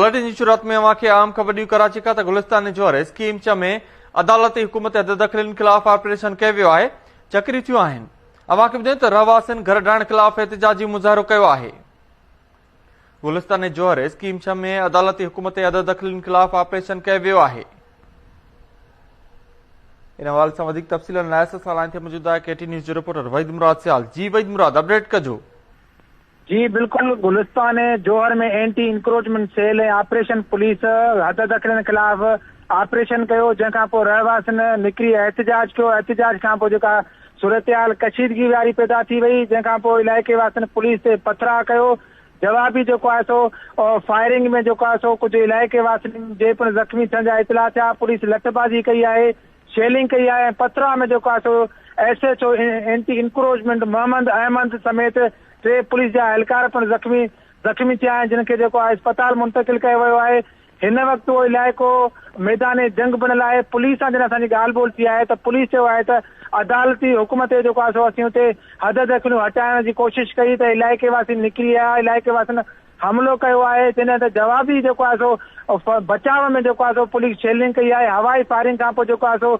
Bulletin जी शुरुआत में अवां खे आम ख़बर कराची का गुलिस्तान जोहर स्कीम च में अदालती हुकूमत अददखलनि खिलाफ़ ऑपरेशन कयो वियो आहे। चकरी थियूं आहिनि। अवां खे ॿुधायूं त रहवासियुनि घर ॾाइण खिलाफ़ एहतिजाजी मुज़ाहिरो कयो आहे। गुलिस्तान जोहर स्कीम च में अदालती हुकूमत अददखलनि खिलाफ़ ऑपरेशन कयो वियो आहे। इन हवाले सां वधीक तफ़सील लाइ सां मौजूद आहे केटी न्यूज़ जो रिपोर्टर वहीद मुराद सियाल। जी वहीद मुराद, अपडेट कजो। जी बिल्कुल, गुलिस्तान जोहर में anti encroachment cell operation police हददखलनि खिलाफ़ ऑपरेशन कयो, जंहिंखां पोइ रहवासियुनि निकिरी एहतिजाज कयो। एहतिजाज खां पोइ जेका सूरतहाल कशीदगी वारी पैदा थी वई, जंहिंखां पोइ इलाइक़े वासियुनि पुलिस ते पथराव कयो। जवाबी जेको आहे सो फायरिंग में जेको आहे सो कुझु इलाइक़े वासियुनि जे पिणु ज़ख़्मी थियण जा इतला थिया। पुलिस लठबाज़ी कई आहे, शेलिंग कई आहे। पथराव में जेको आहे सो SHO anti encroachment Mohammad Ahmed समेत 3 पुलिस जा एहलकार पिणु ज़ख़्मी थिया आहिनि, जिन खे जेको आहे अस्पताल मुंतक़िल कयो वियो आहे। हिन वक़्तु उहो इलाइक़ो मैदान जंग बणियल आहे। पुलिस सां जॾहिं असांजी ॻाल्हि ॿोल थी आहे त पुलिस चयो आहे त अदालती हुकूमत जेको आहे सो असीं हुते हददखलूं हटाइण जी कोशिशि कई त इलाइक़े वासी निकिरी आया। इलाइक़े वासियुनि हमलो कयो आहे। जंहिं त जवाबी जेको आहे सो बचाव में जेको आहे सो पुलिस शेलिंग कई आहे। हवाई फायरिंग खां पोइ जेको आहे सो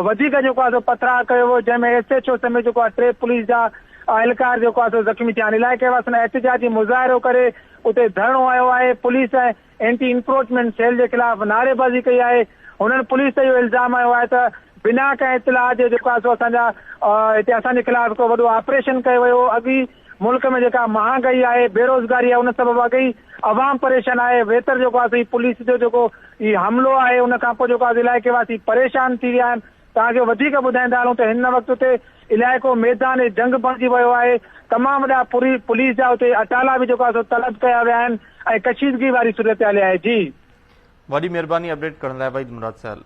वधीक जेको आहे सो पथराव कयो वियो, जंहिंमें SHO समेत जेको आहे 3 पुलिस जा एहलकार जेको आहे सो ज़ख़्मी थिया आहिनि। इलाइक़े वासियुनि एहतिजाजी मुज़ाहिरो करे उते धरणो आयो आहे। पुलिस एंटी इंक्रोचमेंट सेल जे ख़िलाफ़ नारेबाज़ी कई आहे। हुननि पुलिस ते इहो इल्ज़ाम आयो आहे त बिना कंहिं इतलाह जे जेको आहे सो हिते असांजे ख़िलाफ़ को वॾो ऑपरेशन कयो वियो। अॻी मुल्क में जेका महांगाई आहे, बेरोज़गारी आहे, उन सबबु अॻई अवाम परेशान आहे। वेतर जेको आहे पुलिस जो जेको ही हमलो आहे, उन खां पोइ जेको आहे इलाइक़े वासी परेशान थी विया आहिनि। तव्हांखे वधीक ॿुधाईंदा हलूं त हिन वक़्तु ते इलाइक़ो मैदान जंग बणिजी वियो आहे। तमामु वॾा पुलिस जा उते अटाला बि जेको आहे सो तलब कया विया आहिनि ऐं कशीदगी वारी सूरत आहे। जी, वॾी महिरबानी अपडेट करण लाइ वहीद मुराद सियाल।